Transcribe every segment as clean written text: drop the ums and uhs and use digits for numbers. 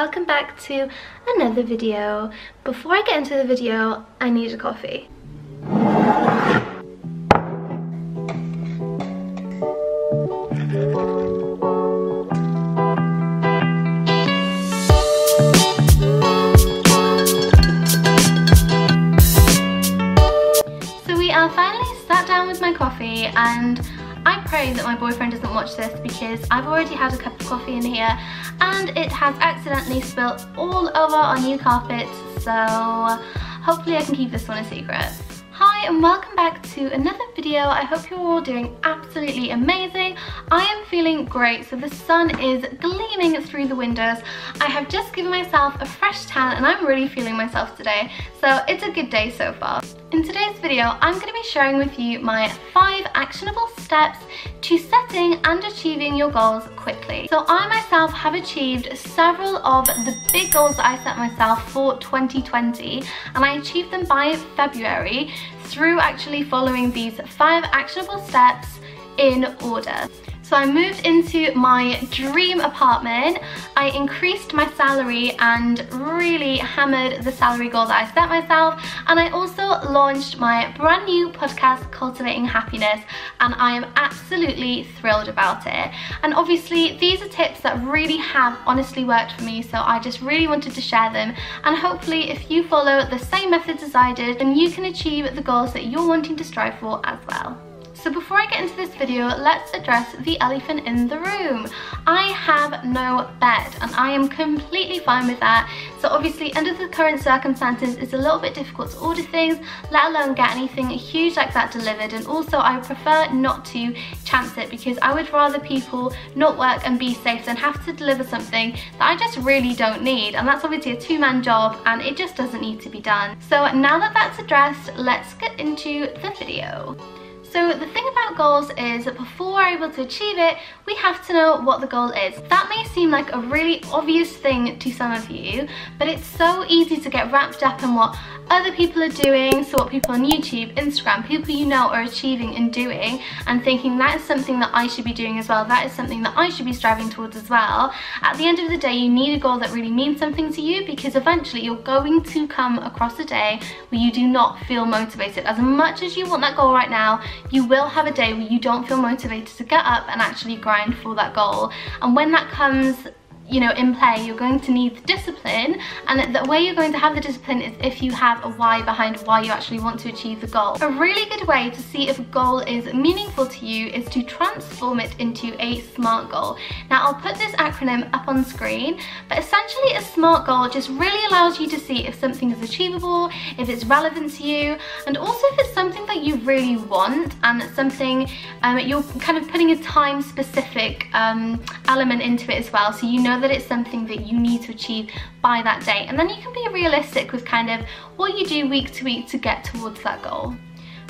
welcome back to another video. Before I get into the video, I need a coffee. So we are finally sat down with my coffee, and I pray that my boyfriend doesn't watch this because I've already had a cup of coffee in here and it has accidentally spilt all over our new carpet, so hopefully I can keep this one a secret. Hi and welcome back to another video. I hope you're all doing absolutely amazing. I am feeling great. So the sun is gleaming through the windows. I have just given myself a fresh tan and I'm really feeling myself today. So it's a good day so far. In today's video, I'm going to be sharing with you my 5 actionable steps to setting and achieving your goals quickly. So I myself have achieved several of the big goals that I set myself for 2020, and I achieved them by February through actually following these 5 actionable steps in order. So I moved into my dream apartment, I increased my salary and really hammered the salary goal that I set myself, and I also launched my brand new podcast, Cultivating Happiness, and I am absolutely thrilled about it. And obviously these are tips that really have honestly worked for me, so I just really wanted to share them, and hopefully if you follow the same methods as I did, then you can achieve the goals that you're wanting to strive for as well. So before I get into this video, let's address the elephant in the room. I have no bed and I am completely fine with that. So obviously under the current circumstances, it's a little bit difficult to order things, let alone get anything huge like that delivered. And also I prefer not to chance it because I would rather people not work and be safe than have to deliver something that I just really don't need. And that's obviously a 2-man job and it just doesn't need to be done. So now that that's addressed, let's get into the video. So the thing about goals is that before we're able to achieve it, we have to know what the goal is. That may seem like a really obvious thing to some of you, but it's so easy to get wrapped up in what other people are doing, so what people on YouTube, Instagram, people you know are achieving and doing, and thinking that is something that I should be doing as well, that is something that I should be striving towards as well. At the end of the day, you need a goal that really means something to you, because eventually you're going to come across a day where you do not feel motivated. As much as you want that goal right now, you will have a day where you don't feel motivated to get up and actually grind for that goal. And when that comes, you know, in play, you're going to need the discipline, and the way you're going to have the discipline is if you have a why behind why you actually want to achieve the goal. A really good way to see if a goal is meaningful to you is to transform it into a SMART goal. Now I'll put this acronym up on screen, but essentially a SMART goal just really allows you to see if something is achievable, if it's relevant to you, and also if it's something that you really want and something you're kind of putting a time specific element into it as well, so you know that it's something that you need to achieve by that date. And then you can be realistic with kind of what you do week to week to get towards that goal.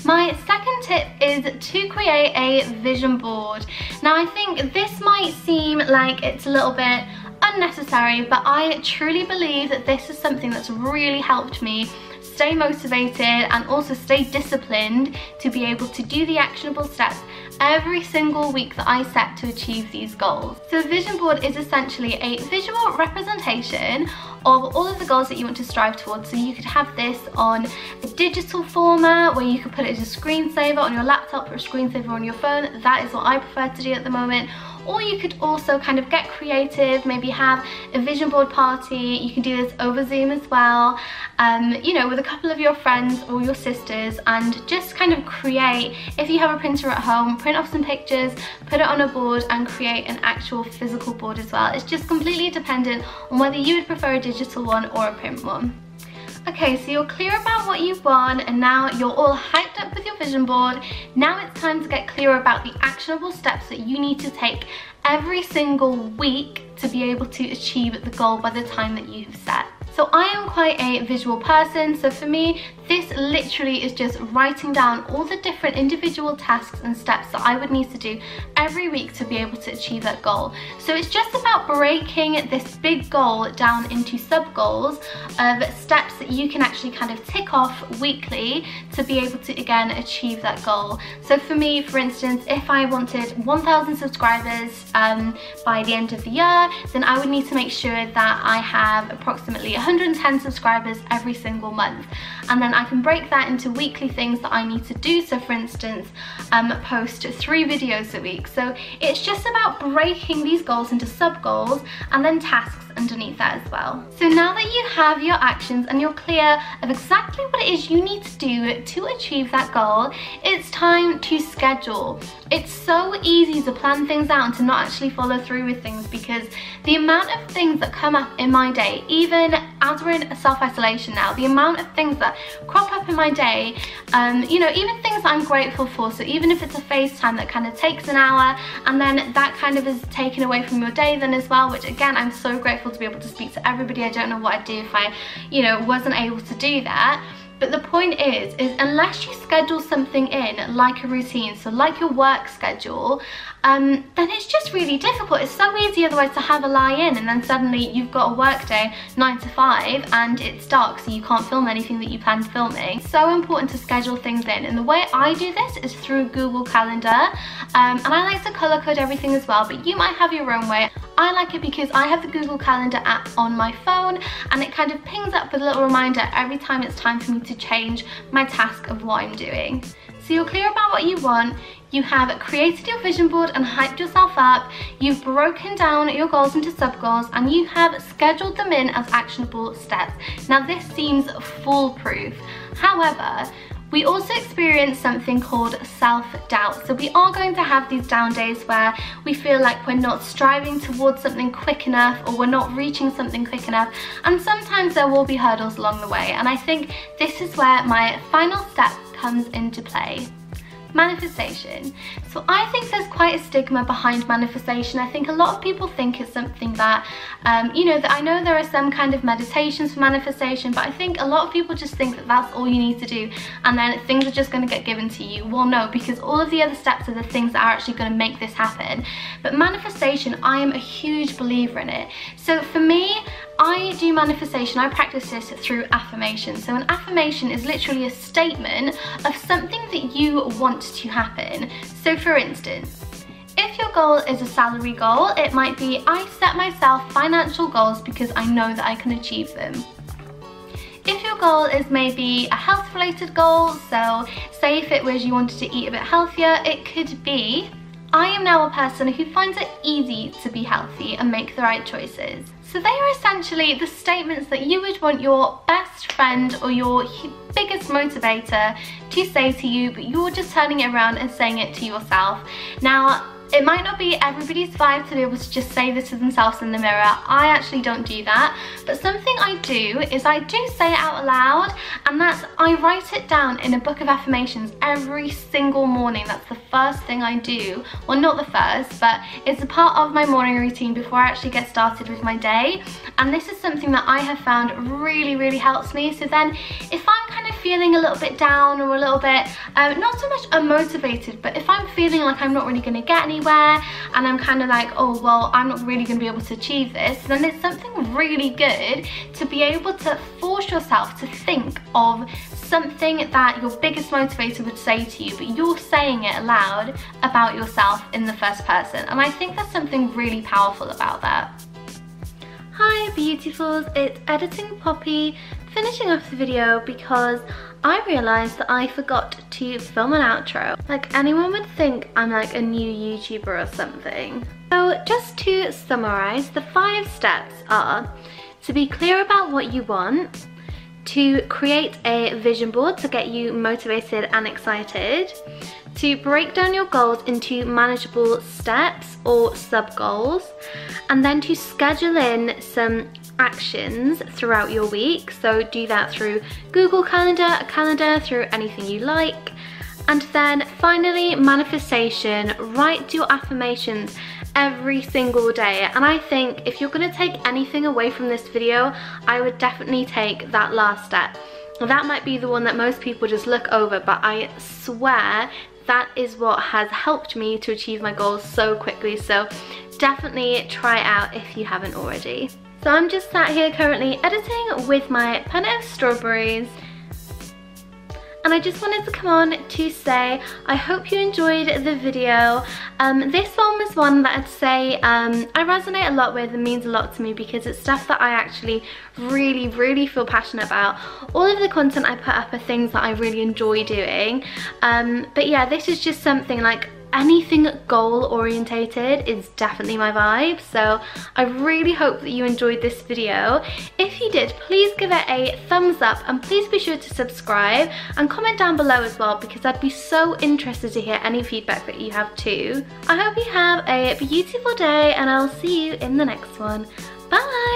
My second tip is to create a vision board. Now I think this might seem like it's a little bit unnecessary, but I truly believe that this is something that's really helped me stay motivated and also stay disciplined to be able to do the actionable steps every single week that I set to achieve these goals. So a vision board is essentially a visual representation of all of the goals that you want to strive towards. So you could have this on a digital format where you could put it as a screensaver on your laptop or a screensaver on your phone. That is what I prefer to do at the moment. Or you could also kind of get creative, maybe have a vision board party. You can do this over Zoom as well, you know, with a couple of your friends or your sisters, and just kind of create, if you have a printer at home, print off some pictures, put it on a board and create an actual physical board as well. It's just completely dependent on whether you would prefer a digital one or a print one. Okay, so you're clear about what you want and now you're all hyped up with your vision board. Now it's time to get clear about the actionable steps that you need to take every single week to be able to achieve the goal by the time that you have set. So I am quite a visual person, so for me this literally is just writing down all the different individual tasks and steps that I would need to do every week to be able to achieve that goal. So it's just about breaking this big goal down into sub goals of steps that you can actually kind of tick off weekly to be able to again achieve that goal. So for me, for instance, if I wanted 1,000 subscribers by the end of the year, then I would need to make sure that I have approximately 110 subscribers every single month, and then I can break that into weekly things that I need to do. So for instance, post 3 videos a week. So it's just about breaking these goals into sub goals and then tasks underneath that as well. So now that you have your actions and you're clear of exactly what it is you need to do to achieve that goal, it's time to schedule. It's so easy to plan things out and to not actually follow through with things, because the amount of things that come up in my day, even as we're in self-isolation now, the amount of things that crop up in my day, you know, even things that I'm grateful for. So even if it's a FaceTime that kind of takes an hour and then that kind of is taken away from your day then as well, which again, I'm so grateful to be able to speak to everybody. I don't know what I'd do if I, you know, wasn't able to do that. But the point is unless you schedule something in like a routine, so like your work schedule, then it's just really difficult. It's so easy otherwise to have a lie in, and then suddenly you've got a work day 9 to 5 and it's dark, so you can't film anything that you planned filming. It's so important to schedule things in, and the way I do this is through Google Calendar, and I like to color code everything as well, but you might have your own way. I like it because I have the Google Calendar app on my phone, and it kind of pings up with a little reminder every time it's time for me to change my task of what I'm doing. So you're clear about what you want, you have created your vision board and hyped yourself up, you've broken down your goals into sub-goals, and you have scheduled them in as actionable steps. Now this seems foolproof. However, we also experience something called self-doubt. So we are going to have these down days where we feel like we're not striving towards something quick enough, or we're not reaching something quick enough, and sometimes there will be hurdles along the way. And I think this is where my final step comes into play. Manifestation. So I think there's quite a stigma behind manifestation. I think a lot of people think it's something that, you know, that I know there are some kind of meditations for manifestation, but I think a lot of people just think that that's all you need to do and then things are just going to get given to you. Well, no, because all of the other steps are the things that are actually going to make this happen. But manifestation, I am a huge believer in it. So for me, I do manifestation, I practice this through affirmations. So an affirmation is literally a statement of something that you want to happen. So for instance, if your goal is a salary goal, it might be, I set myself financial goals because I know that I can achieve them. If your goal is maybe a health related goal, so say if it was you wanted to eat a bit healthier, it could be, I am now a person who finds it easy to be healthy and make the right choices. So they are essentially the statements that you would want your best friend or your biggest motivator to say to you, but you're just turning it around and saying it to yourself. Now, it might not be everybody's vibe to be able to just say this to themselves in the mirror. I actually don't do that. But something I do is I do say it out loud, and that's I write it down in a book of affirmations every single morning. That's the first thing I do. Well, not the first, but it's a part of my morning routine before I actually get started with my day. And this is something that I have found really, really helps me. So then if I'm kind of feeling a little bit down or a little bit, not so much unmotivated, but if I'm feeling like I'm not really going to get anywhere, and I'm kind of like, oh well, I'm not really going to be able to achieve this, then it's something really good to be able to force yourself to think of something that your biggest motivator would say to you, but you're saying it aloud about yourself in the first person. And I think there's something really powerful about that. Hi beautifuls, it's Editing Poppy, finishing off the video because I realised that I forgot to film an outro. Like, anyone would think I'm like a new YouTuber or something. So just to summarise, the 5 steps are to be clear about what you want, to create a vision board to get you motivated and excited, to break down your goals into manageable steps or sub-goals, and then to schedule in some actions throughout your week. So do that through Google Calendar, a calendar, through anything you like. And then finally, manifestation, write your affirmations every single day. And I think if you're going to take anything away from this video, I would definitely take that last step. that might be the one that most people just look over, but I swear that is what has helped me to achieve my goals so quickly. So definitely try it out if you haven't already. So I'm just sat here currently editing with my punnet of strawberries, and I just wanted to come on to say I hope you enjoyed the video. This one was one that I'd say I resonate a lot with and means a lot to me, because it's stuff that I actually really feel passionate about. All of the content I put up are things that I really enjoy doing, but yeah, this is just something like anything goal orientated is definitely my vibe. So I really hope that you enjoyed this video. If you did, please give it a thumbs up, and please be sure to subscribe and comment down below as well, because I'd be so interested to hear any feedback that you have too. I hope you have a beautiful day, and I'll see you in the next one. Bye!